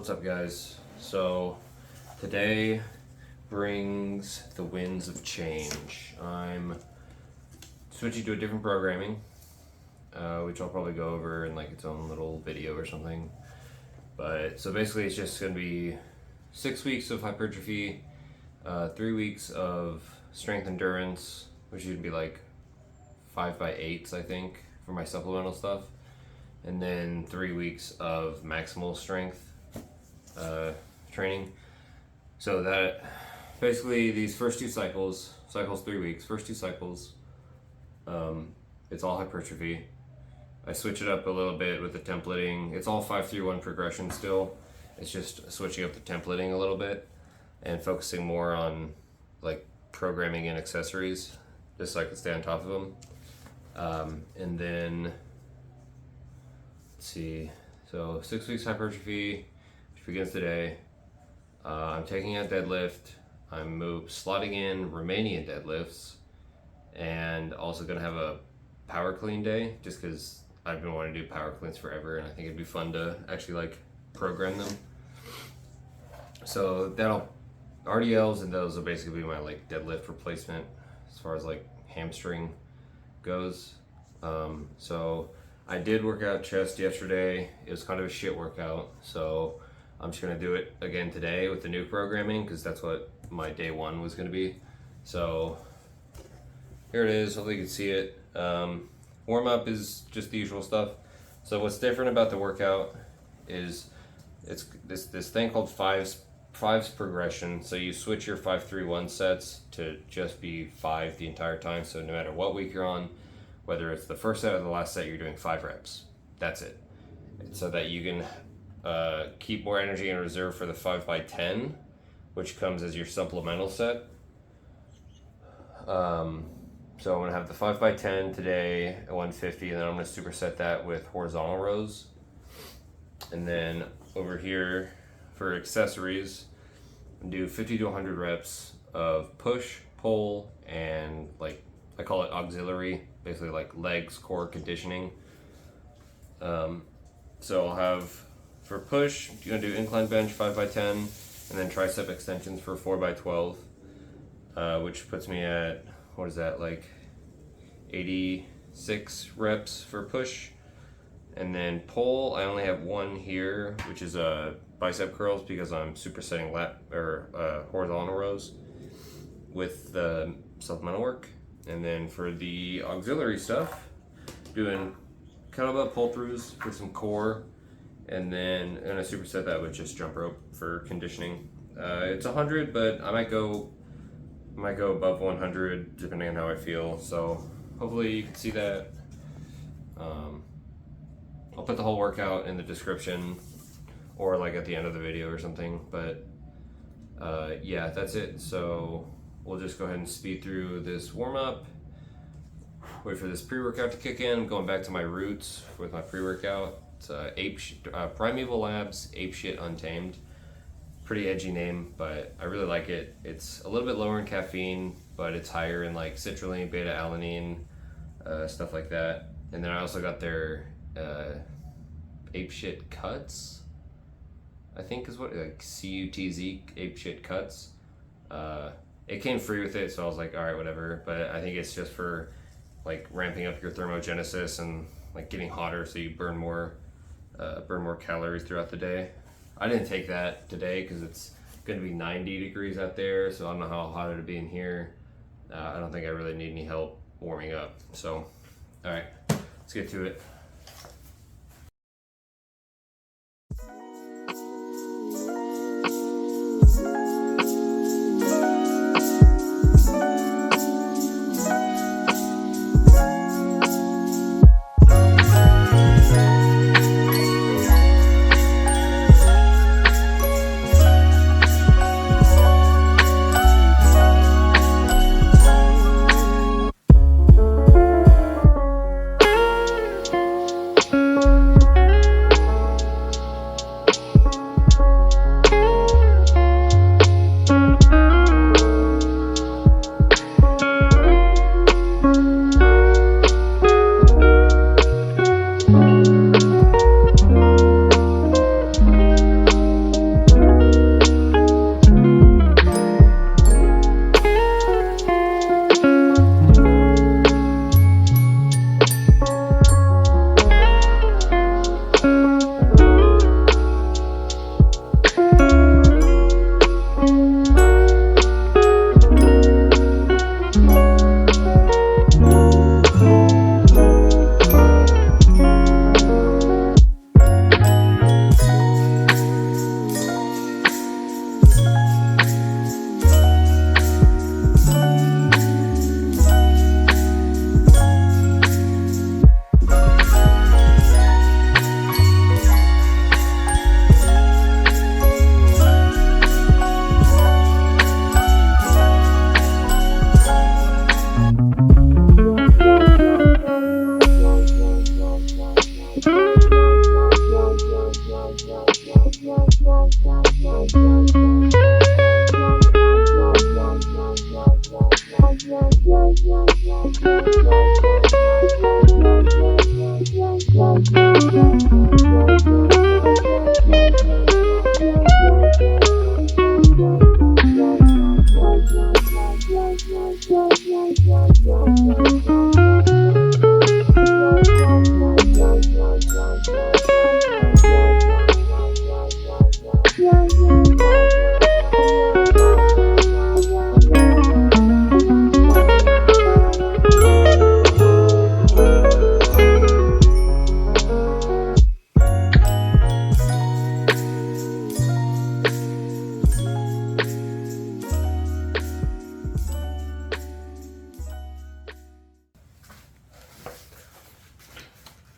What's up, guys? So today brings the winds of change. I'm switching to a different programming, which I'll probably go over in like its own little video or something. But so basically it's just going to be 6 weeks of hypertrophy, 3 weeks of strength endurance, which should be like 5x8s, I think, for my supplemental stuff, and then 3 weeks of maximal strength training. So that basically these first two cycles 3 weeks, first two cycles, it's all hypertrophy. I switch it up a little bit with the templating. It's all 5-3-1 progression still. It's just switching up the templating a little bit and focusing more on like programming and accessories, just so I can stay on top of them. And then let's see, so 6 weeks hypertrophy, which begins today. I'm taking a deadlift. I'm slotting in Romanian deadlifts, and also gonna have a power clean day, just because I've been wanting to do power cleans forever, and I think it'd be fun to actually like program them. So RDLs and those will basically be my like deadlift replacement as far as like hamstring goes. So I did work out chest yesterday. It was kind of a shit workout, so I'm just gonna do it again today with the new programming, because that's what my day one was gonna be. So here it is. Hopefully you can see it. Warm up is just the usual stuff. So what's different about the workout is it's this thing called fives progression. So you switch your 5-3-1 sets to just be 5 the entire time. So no matter what week you're on, whether it's the first set or the last set, you're doing 5 reps. That's it. So that you can keep more energy in reserve for the 5x10, which comes as your supplemental set. So I'm gonna have the 5x10 today at 150, and then I'm gonna superset that with horizontal rows. And then over here for accessories, I'm gonna do 50 to 100 reps of push, pull, and like I call it auxiliary, basically like legs, core conditioning. So I'll have for push, you're gonna do incline bench 5x10, and then tricep extensions for 4x12, which puts me at, what is that, like 86 reps for push. And then pull, I only have one here, which is bicep curls, because I'm supersetting horizontal rows with the supplemental work. And then for the auxiliary stuff, doing kettlebell pull-throughs for some core, and then I'm gonna superset that with just jump rope for conditioning. It's 100, but I might go above 100 depending on how I feel. So hopefully you can see that. I'll put the whole workout in the description or like at the end of the video or something. But yeah, that's it. So we'll just go ahead and speed through this warm up. Wait for this pre-workout to kick in. I'm going back to my roots with my pre-workout. It's Primeval Labs Ape Shit Untamed. Pretty edgy name, but I really like it. It's a little bit lower in caffeine, but it's higher in like citrulline, beta-alanine, stuff like that. And then I also got their Ape Shit Cuts, I think is what, like CUTZ, Ape Shit Cuts. It came free with it, so I was like, all right, whatever. But I think it's just for like ramping up your thermogenesis and like getting hotter, so you burn more calories throughout the day. I didn't take that today because it's going to be 90 degrees out there, so I don't know how hot it'll be in here. I don't think I really need any help warming up. So, all right, let's get to it.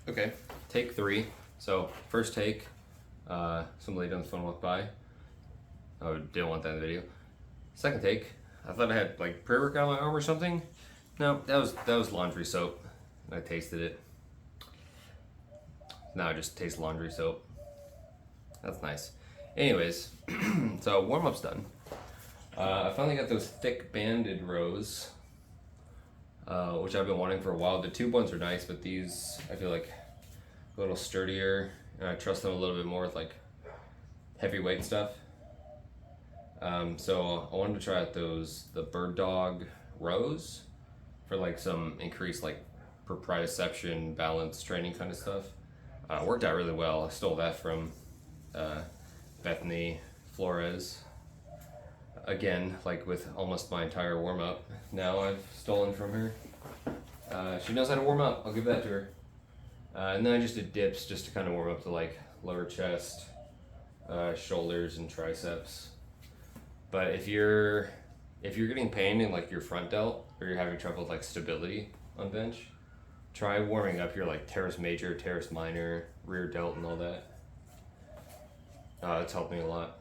Okay, take 3. So first take, some lady on the phone walked by. I didn't want that in the video. Second take, I thought I had like pre-workout on my arm or something. No, that was laundry soap. I tasted it. Now I just taste laundry soap. That's nice. Anyways, so warm-up's done. I finally got those thick banded rows, which I've been wanting for a while. The tube ones are nice, but these I feel like a little sturdier, and I trust them a little bit more with like heavyweight stuff. So I wanted to try out the bird dog rows for like some increased like proprioception, balance training kind of stuff. Worked out really well. I stole that from Bethany Flores. Again, like with almost my entire warm up, now I've stolen from her. She knows how to warm up. I'll give that to her. And then I just did dips just to kind of warm up to like lower chest, shoulders, and triceps. But if you're getting pain in like your front delt, or you're having trouble with like stability on bench, try warming up your like teres major, teres minor, rear delt, and all that. It's helped me a lot.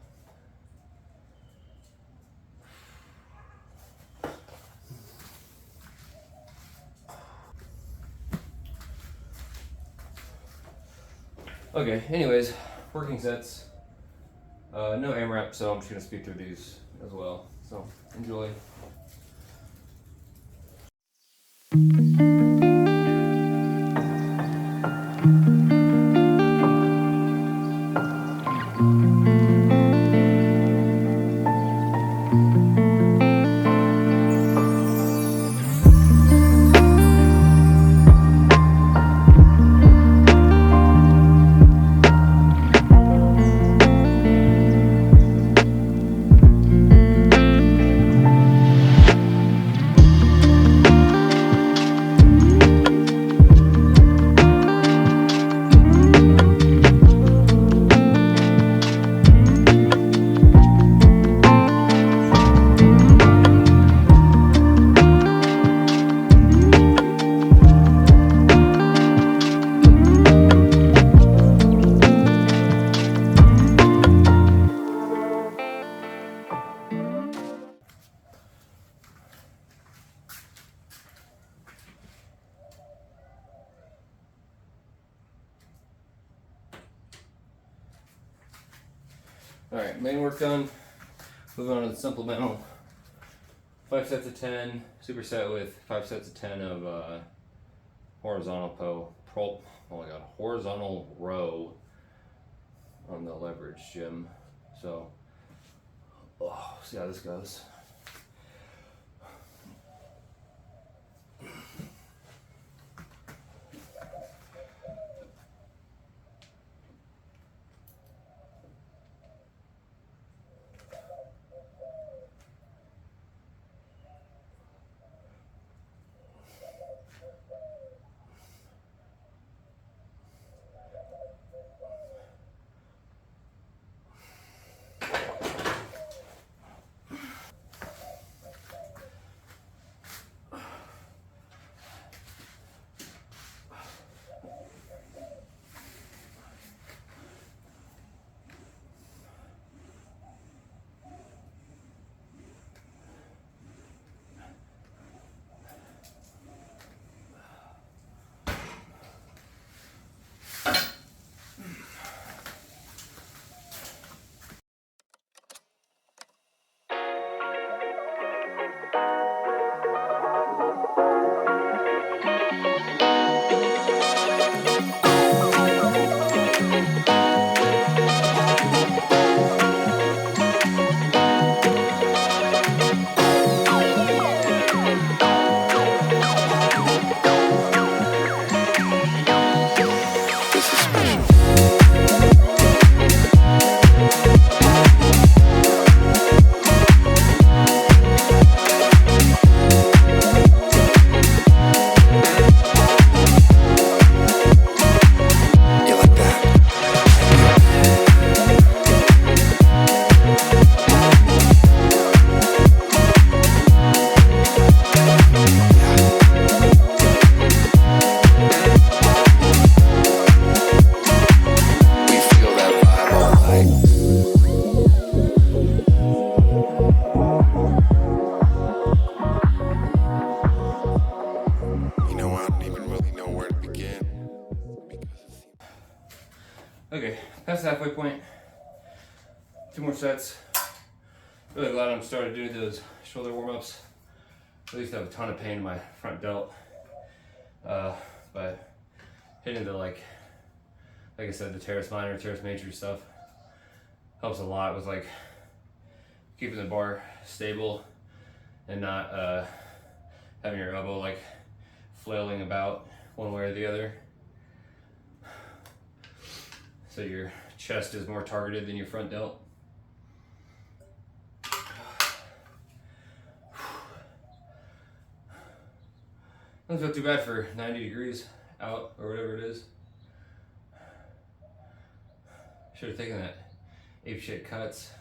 Okay, anyways, working sets. No AMRAPs, so I'm just gonna speed through these as well. So enjoy. Alright, main work done. Moving on to the supplemental. 5 sets of 10, superset with 5 sets of 10 of horizontal horizontal row on the leverage gym. So, see how this goes. this is special. You like that? We feel that vibe all night. You know, I don't even really know where to begin. Okay, past the halfway point. 2 more sets. Really glad I'm starting to do those shoulder warm-ups. At least I have a ton of pain in my front delt. But hitting the like I said, the teres minor, teres major stuff helps a lot with like keeping the bar stable and not having your elbow like flailing about one way or the other. So your chest is more targeted than your front delt. Doesn't feel too bad for 90 degrees out or whatever it is. Should have taken that ape shit cuts.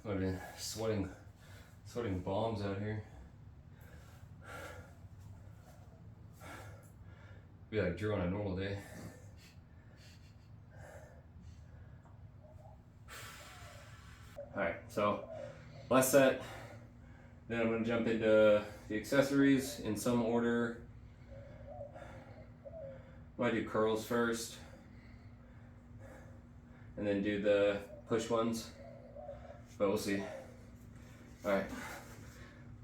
Would have been sweating bombs out here. Be like Drew on a normal day. Alright, so last set. Then I'm going to jump into the accessories in some order. I might do curls first, and then do the push ones, but we'll see. Alright,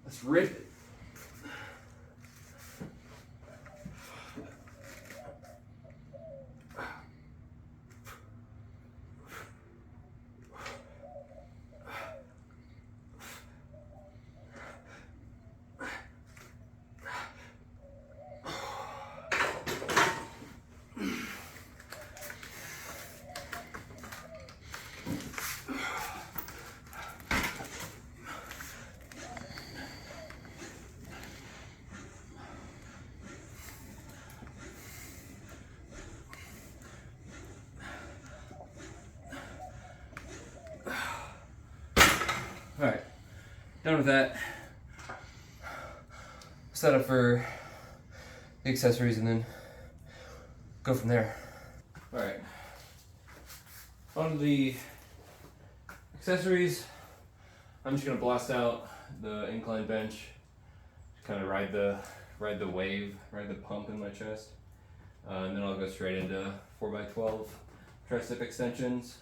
let's rip it. Alright, done with that. Set up for the accessories and then go from there. Alright, on to the accessories. I'm just gonna blast out the incline bench, kind of ride the wave, ride the pump in my chest, and then I'll go straight into 4x12 tricep extensions.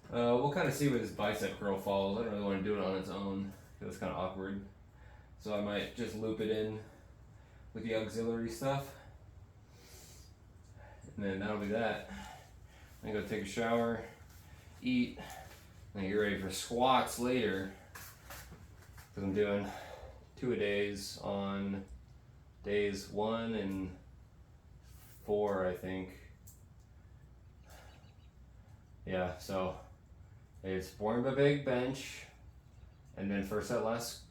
We'll kind of see where this bicep curl falls. I don't really want to do it on its own because it's kind of awkward. So I might just loop it in with the auxiliary stuff. And then that'll be that. I'm going to go take a shower, eat, and then get ready for squats later. Because I'm doing 2-a-days on days 1 and 4, I think. Yeah, so it's boring but big bench, and then first set last,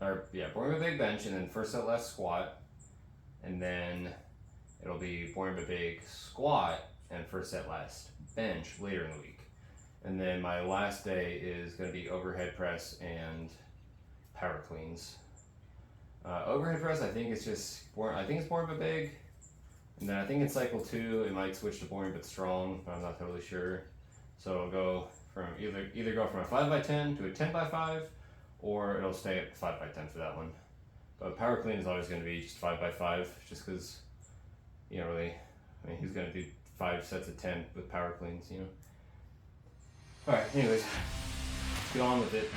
boring but big bench, and then first set last squat, and then it'll be boring but big squat and first set last bench later in the week. And then my last day is going to be overhead press and power cleans. Overhead press, I think it's just boring. I think it's boring but big, and then I think in cycle 2 it might switch to boring but strong, but I'm not totally sure. So it'll go from either go from a 5x10 to a 10x5, or it'll stay at 5x10 for that one. But power clean is always going to be just 5x5, just because you know really. I mean, who's going to do 5 sets of 10 with power cleans, you know? All right. Anyways, let's get on with it.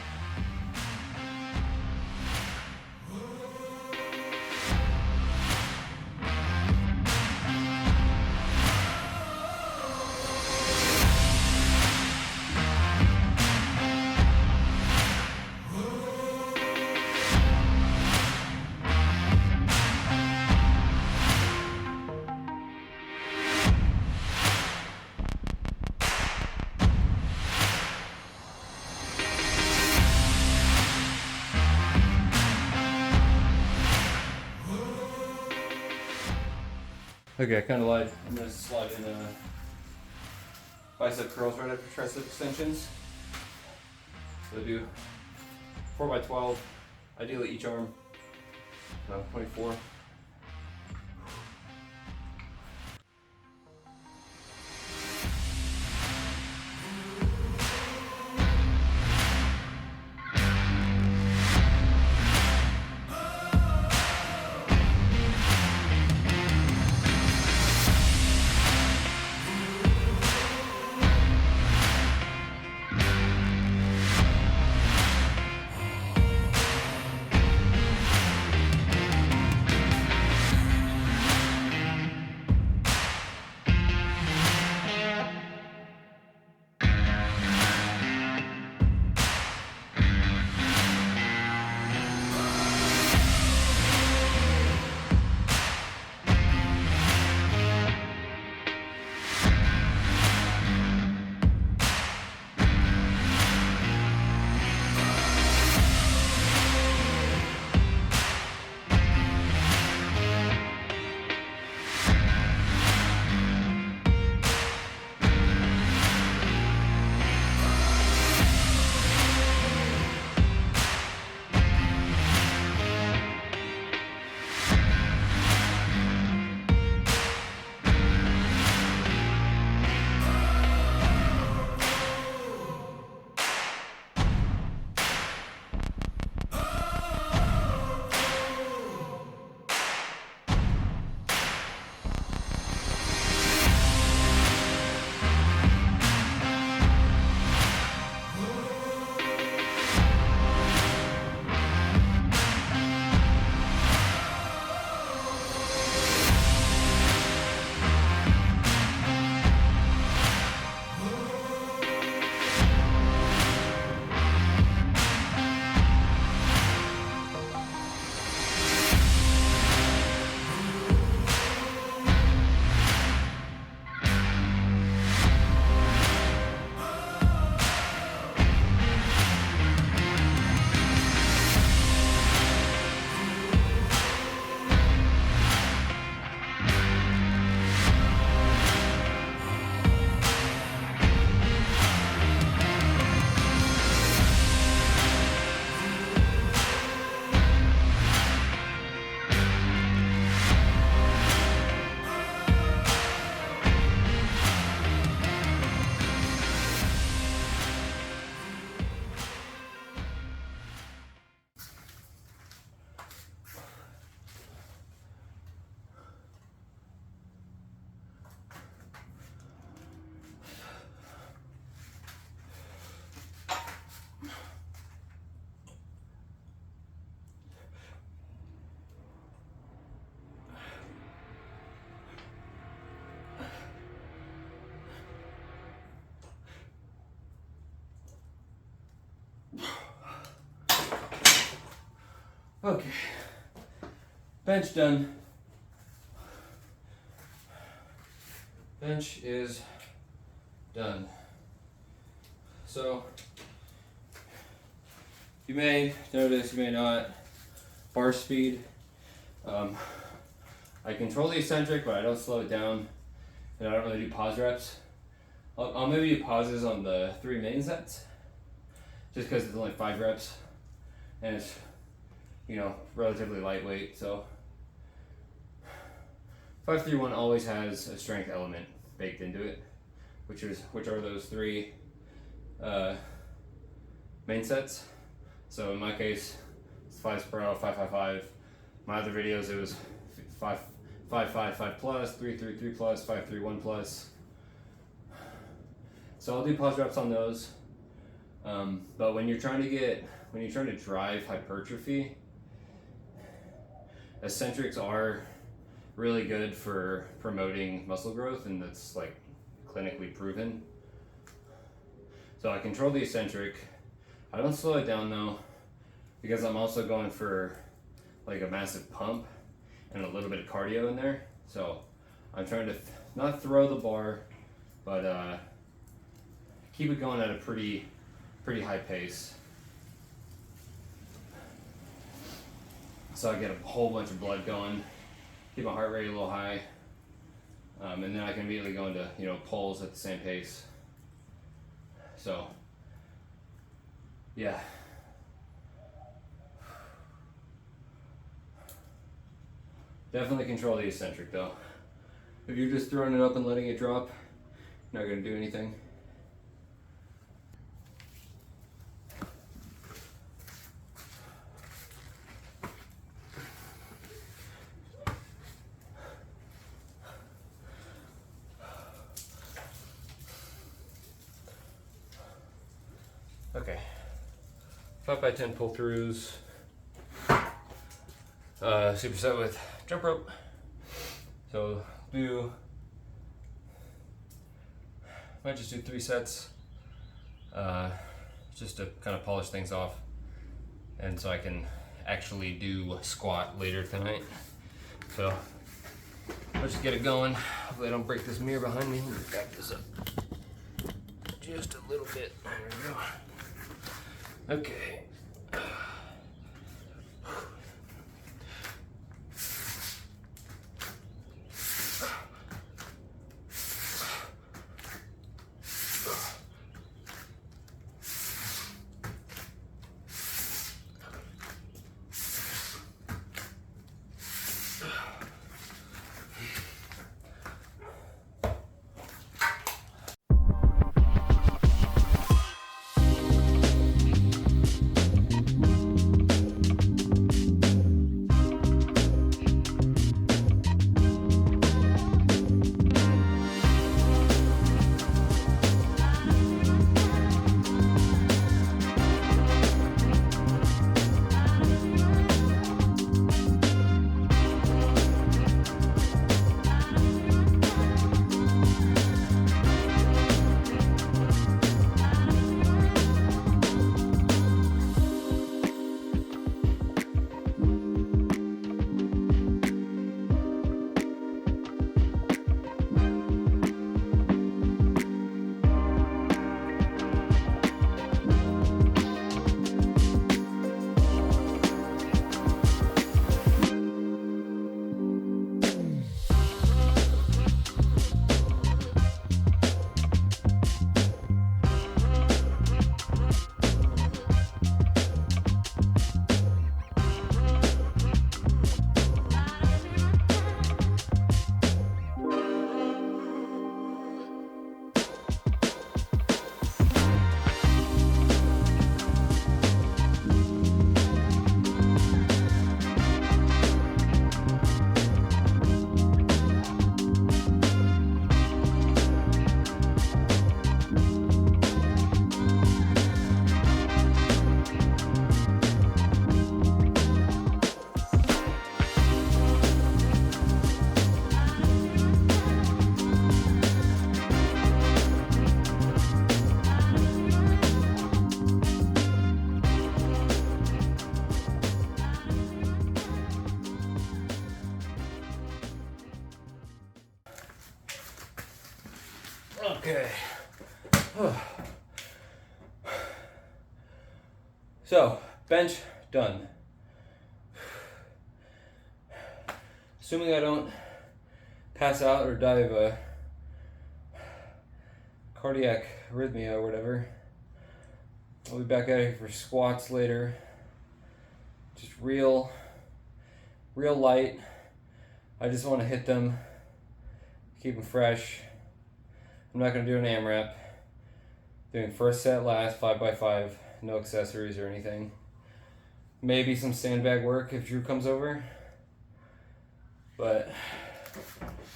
Okay, I kind of lied. I'm gonna slide in bicep curls right after tricep extensions. So I do 4x12, ideally each arm, 24. Okay, bench done. Bench is done. So, you may notice, you may not, bar speed. I control the eccentric, but I don't slow it down, and I don't really do pause reps. I'll maybe do pauses on the 3 main sets, just because it's only 5 reps, and it's, you know, relatively lightweight. So 5-3-1 always has a strength element baked into it, which are those 3 main sets. So in my case, it's 5 per hour, 5-5-5. My other videos, it was 5-5-5 plus, 3-3-3 plus, 5-3-1 plus. So I'll do pause reps on those. But when you're trying to drive hypertrophy, eccentrics are really good for promoting muscle growth, and that's like clinically proven. So I control the eccentric. I don't slow it down though, because I'm also going for like a massive pump and a little bit of cardio in there. So I'm trying to not throw the bar, but keep it going at a pretty high pace. So I get a whole bunch of blood going, keep my heart rate a little high. And then I can immediately go into, you know, pulls at the same pace. So, yeah. Definitely control the eccentric though. If you're just throwing it up and letting it drop, you're not gonna do anything. Okay, 5x10 pull throughs, superset with jump rope. So might just do 3 sets, just to kind of polish things off, and so I can actually do a squat later tonight. So let's just get it going. Hopefully I don't break this mirror behind me. Let me back this up just a little bit. There we go. Okay. Okay. So, bench done. Assuming I don't pass out or die of a cardiac arrhythmia or whatever, I'll be back at it for squats later. Just real light. I just want to hit them, keep them fresh. I'm not going to do an AMRAP. Doing first set, last, 5x5, no accessories or anything. Maybe some sandbag work if Drew comes over. But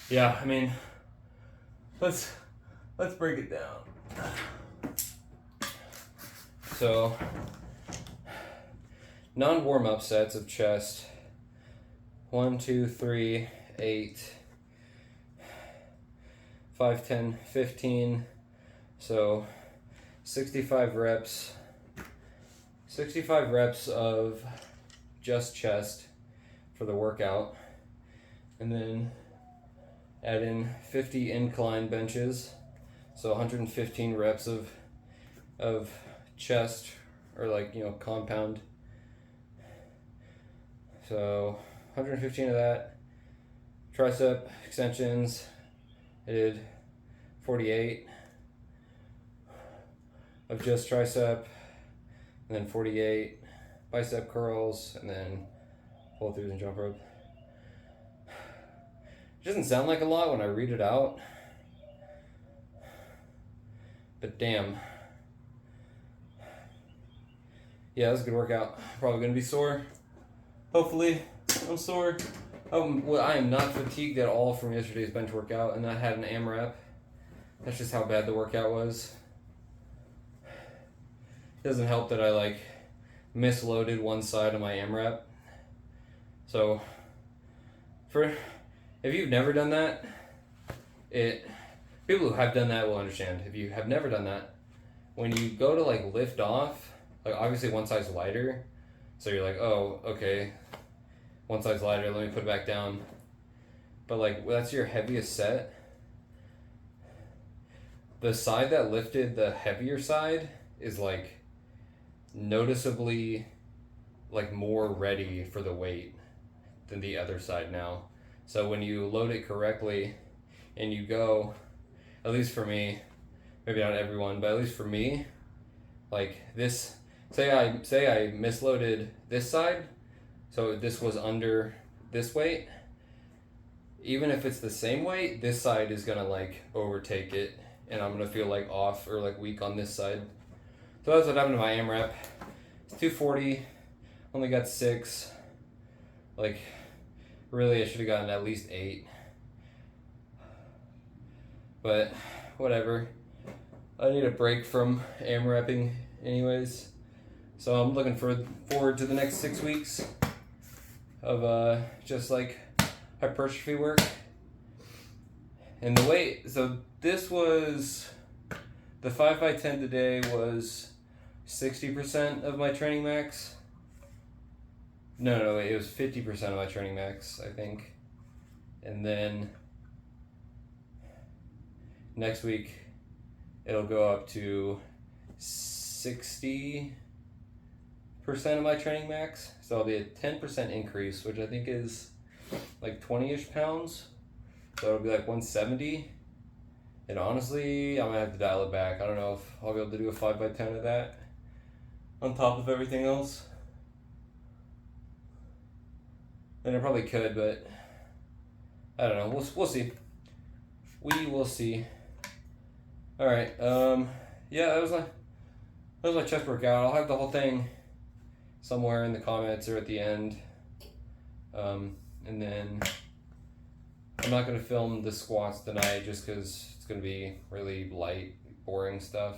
yeah, I mean, let's break it down. So, non-warm-up sets of chest. 1, 2, 3, 8, 5, 10, 15. So 65 reps. 65 reps of just chest for the workout. And then add in 50 incline benches. So 115 reps of chest, or like, you know, compound. So 115 of that. Tricep extensions, I did 48 of just tricep, and then 48 bicep curls, and then pull throughs and jump rope. It doesn't sound like a lot when I read it out, but damn. Yeah, that was a good workout. Probably gonna be sore. Hopefully, I'm sore. Well, I am not fatigued at all from yesterday's bench workout, and I had an AMRAP. That's just how bad the workout was. It doesn't help that I like misloaded one side of my AMRAP. So, if you've never done that, people who have done that will understand. If you have never done that, when you go to like lift off, like obviously one side's lighter, so you're like, oh, okay, one side's lighter, let me put it back down. But like that's your heaviest set. The side that lifted the heavier side is like noticeably like more ready for the weight than the other side now. So when you load it correctly and you go, at least for me, maybe not everyone, but at least for me, like this, say I misloaded this side, so this was under this weight, even if it's the same weight, this side is gonna like overtake it, and I'm gonna feel like off or like weak on this side. So that's what happened to my AMRAP. It's 240, only got 6. Like, really, I should have gotten at least 8. But, whatever. I need a break from AMRAPing anyways. So I'm looking forward to the next 6 weeks of just like hypertrophy work. And the weight, so this was, the 5x10 today was 60% of my training max. No, it was 50% of my training max, I think. And then next week it'll go up to 60% of my training max. So it'll be a 10% increase, which I think is like 20-ish pounds. So it'll be like 170. And honestly, I'm gonna have to dial it back. I don't know if I'll be able to do a 5x10 of that on top of everything else. And I probably could, but I don't know. We'll see. We will see. All right. Yeah, that was my chest workout. I'll have the whole thing somewhere in the comments or at the end. And then I'm not gonna film the squats tonight just because it's gonna be really light, boring stuff.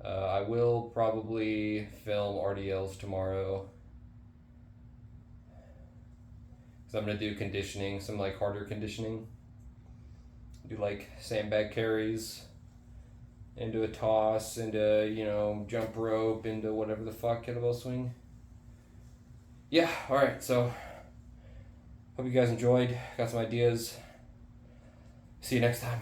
I will probably film RDLs tomorrow. I'm gonna do conditioning, some like harder conditioning. Do like sandbag carries, into a toss, into jump rope, into whatever the fuck, kettlebell swing. Yeah, alright, so hope you guys enjoyed, got some ideas. See you next time.